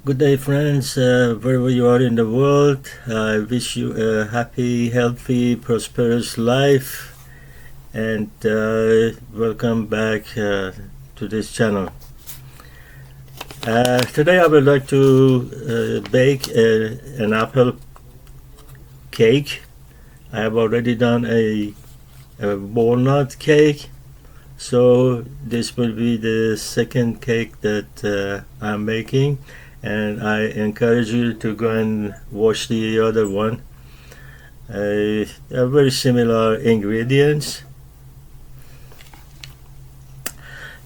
Good day, friends, wherever you are in the world. I wish you a happy, healthy, prosperous life, and welcome back to this channel. Today I would like to bake an apple cake. I have already done a walnut cake, so this will be the second cake that I'm making. And I encourage you to go and watch the other one. They're very similar ingredients.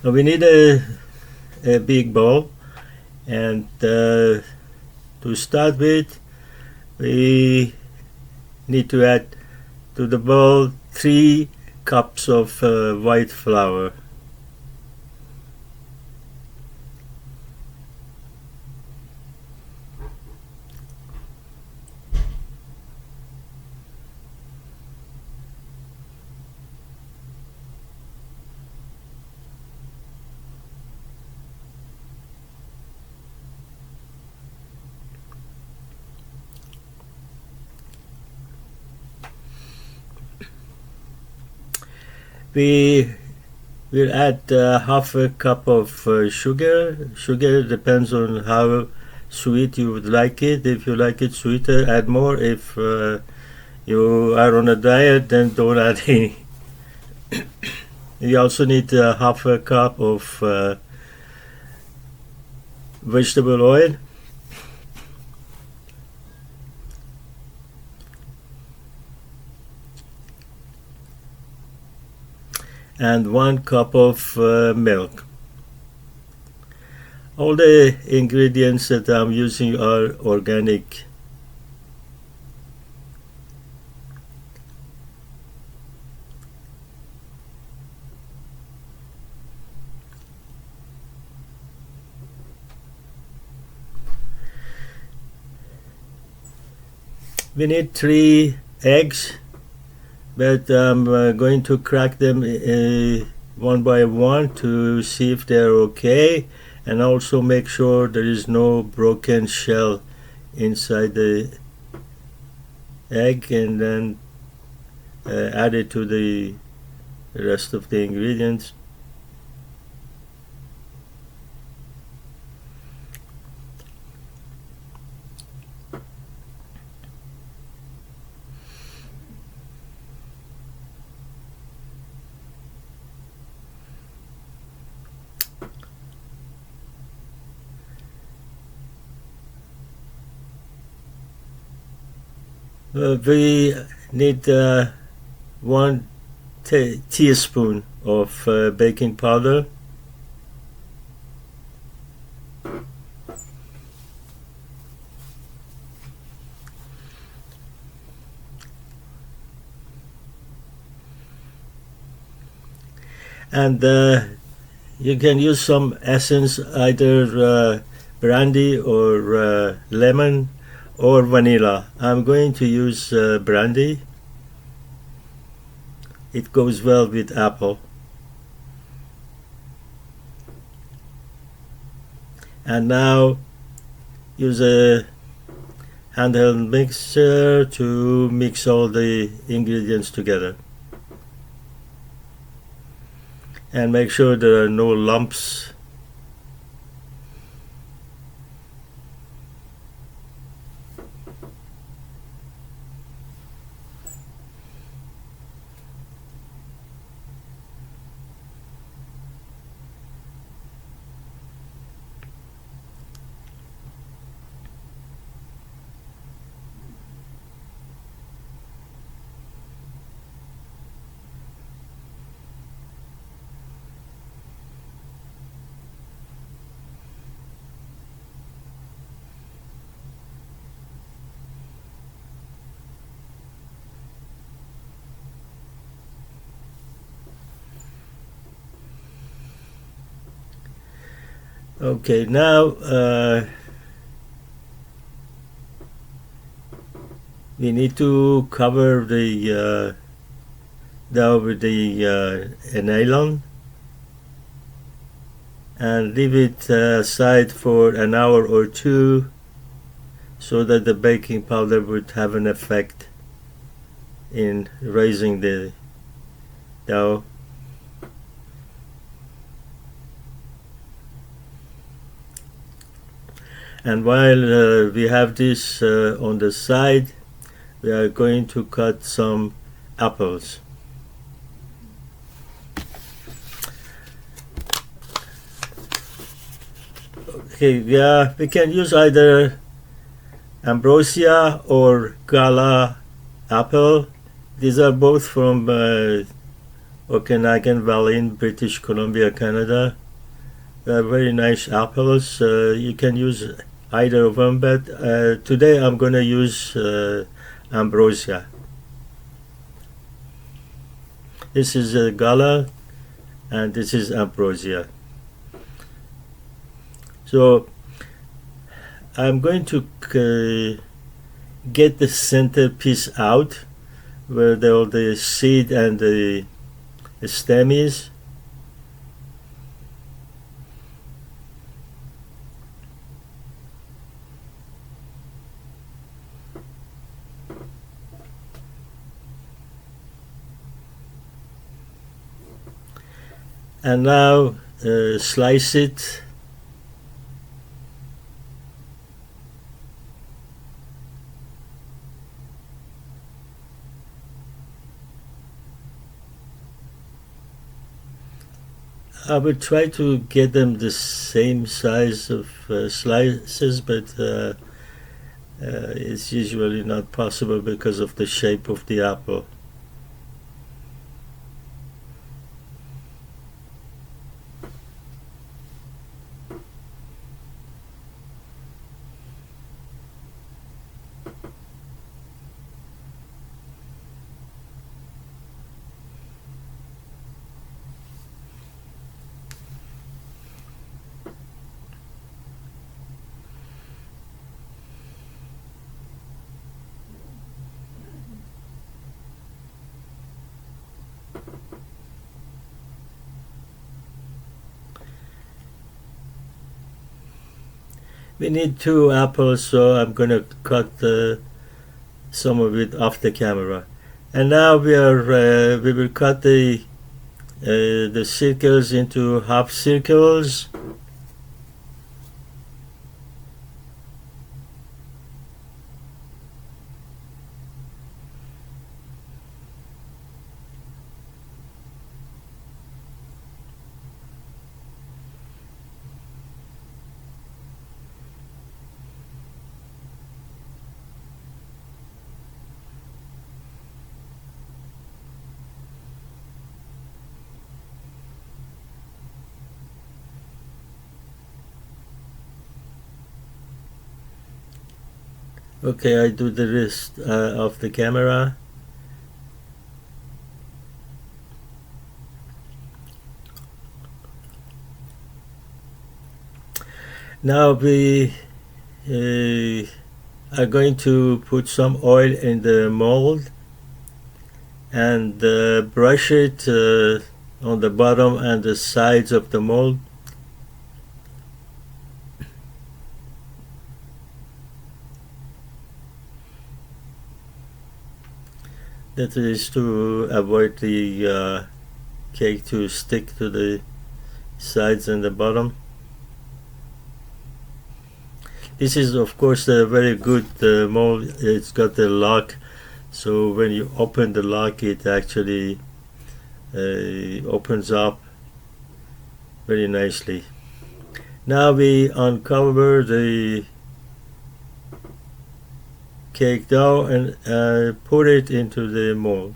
Now we need a big bowl, and to start with, we need to add to the bowl 3 cups of white flour. We will add half a cup of sugar. Sugar depends on how sweet you would like it. If you like it sweeter, add more. If you are on a diet, then don't add any. You also need half a cup of vegetable oil. And 1 cup of milk. All the ingredients that I'm using are organic. We need 3 eggs, but I'm going to crack them one by one to see if they're okay, and also make sure there is no broken shell inside the egg, and then add it to the rest of the ingredients. We need 1 teaspoon of baking powder, and you can use some essence, either brandy or lemon or vanilla. I'm going to use brandy. It goes well with apple. And now use a handheld mixer to mix all the ingredients together. And make sure there are no lumps. Okay, now we need to cover the dough with the nylon, and leave it aside for an hour or two so that the baking powder would have an effect in raising the dough. And while we have this on the side, we are going to cut some apples. Okay, yeah, we can use either Ambrosia or Gala apple. These are both from Okanagan Valley in British Columbia, Canada. They are very nice apples. You can use either of them, but today I'm going to use Ambrosia. This is Gala and this is Ambrosia. So I'm going to get the center piece out where all the seed and the stem is. And now slice it. I would try to get them the same size of slices, but it's usually not possible because of the shape of the apple. We need 2 apples, so I'm going to cut some of it off the camera. And now we will cut the circles into half circles. Okay, I do the rest of the camera. Now we are going to put some oil in the mold and brush it on the bottom and the sides of the mold. That is to avoid the cake to stick to the sides and the bottom. This is of course a very good mold. It's got the lock, so when you open the lock it actually opens up very nicely. Now we uncover the cake dough and put it into the mold.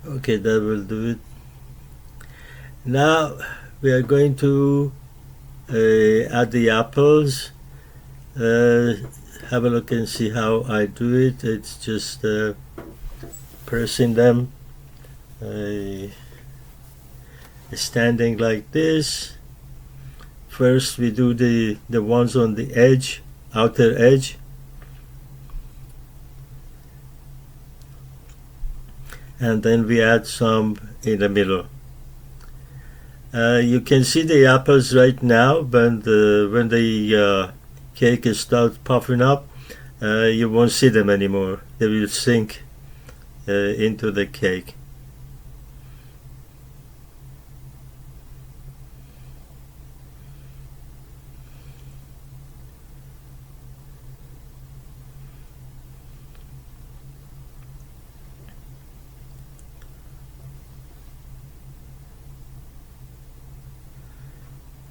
Okay, that will do it. Now we are going to add the apples. Have a look and see how I do it. It's just pressing them, standing like this. First we do the ones on the edge, outer edge. And then we add some in the middle. You can see the apples right now, but when the cake starts puffing up, you won't see them anymore. They will sink into the cake.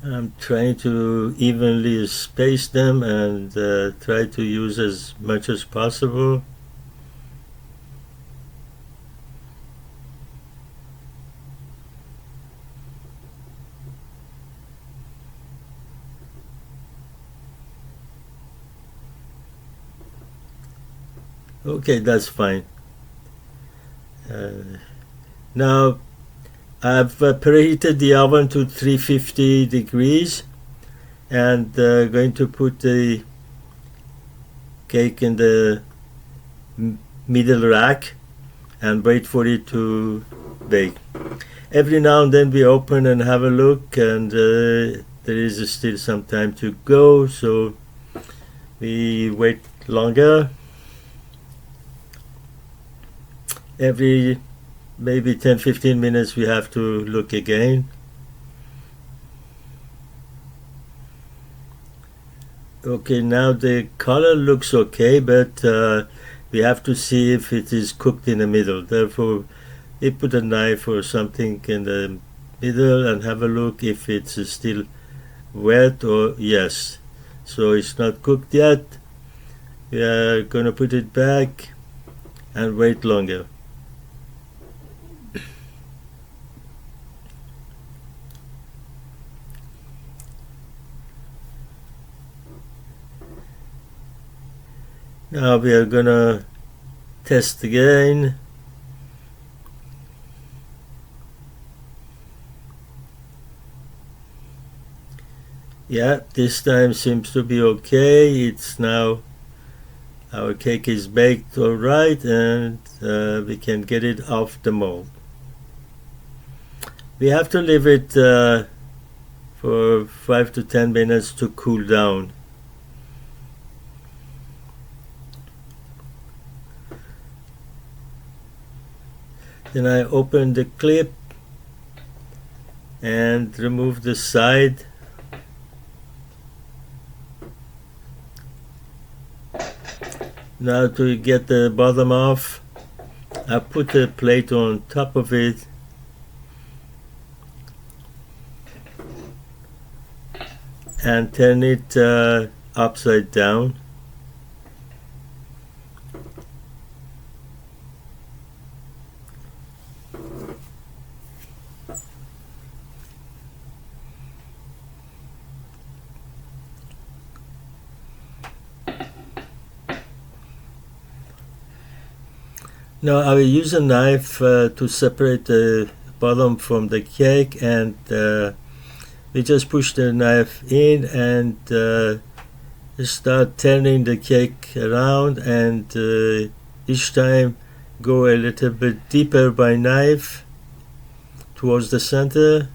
I'm trying to evenly space them and try to use as much as possible. Okay, that's fine. Now I've preheated the oven to 350 degrees and going to put the cake in the middle rack and wait for it to bake. Every now and then we open and have a look, and there is still some time to go, so we wait longer. Every maybe 10-15 minutes we have to look again. Okay, now the color looks okay, but we have to see if it is cooked in the middle. Therefore, we put a knife or something in the middle and have a look if it's still wet or yes. So it's not cooked yet. We are going to put it back and wait longer. Now we are gonna test again. Yeah, this time seems to be okay. It's now, our cake is baked all right, and we can get it off the mold. We have to leave it for 5 to 10 minutes to cool down. Then I open the clip and remove the side. Now to get the bottom off, I put a plate on top of it and turn it upside down. Now I will use a knife to separate the bottom from the cake, and we just push the knife in and start turning the cake around, and each time go a little bit deeper by knife towards the center.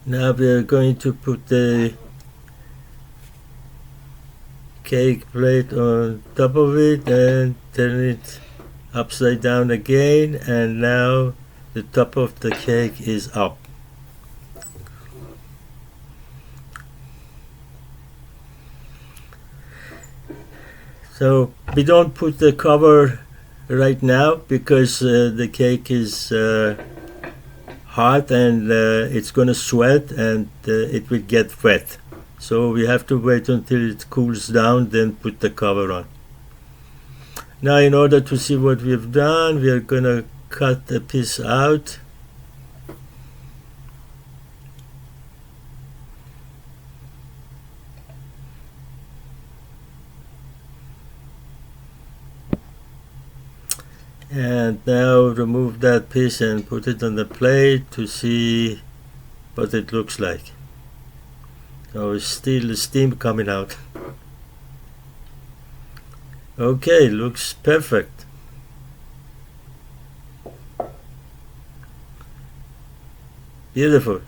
Now we are going to put the cake plate on top of it and turn it upside down again, and now the top of the cake is up. So we don't put the cover right now because the cake is hot and it's gonna sweat and it will get wet. So we have to wait until it cools down, then put the cover on. Now in order to see what we've done, we are gonna cut a piece out. And now remove that piece and put it on the plate to see what it looks like. Oh, it's still steam coming out. Okay, looks perfect. Beautiful.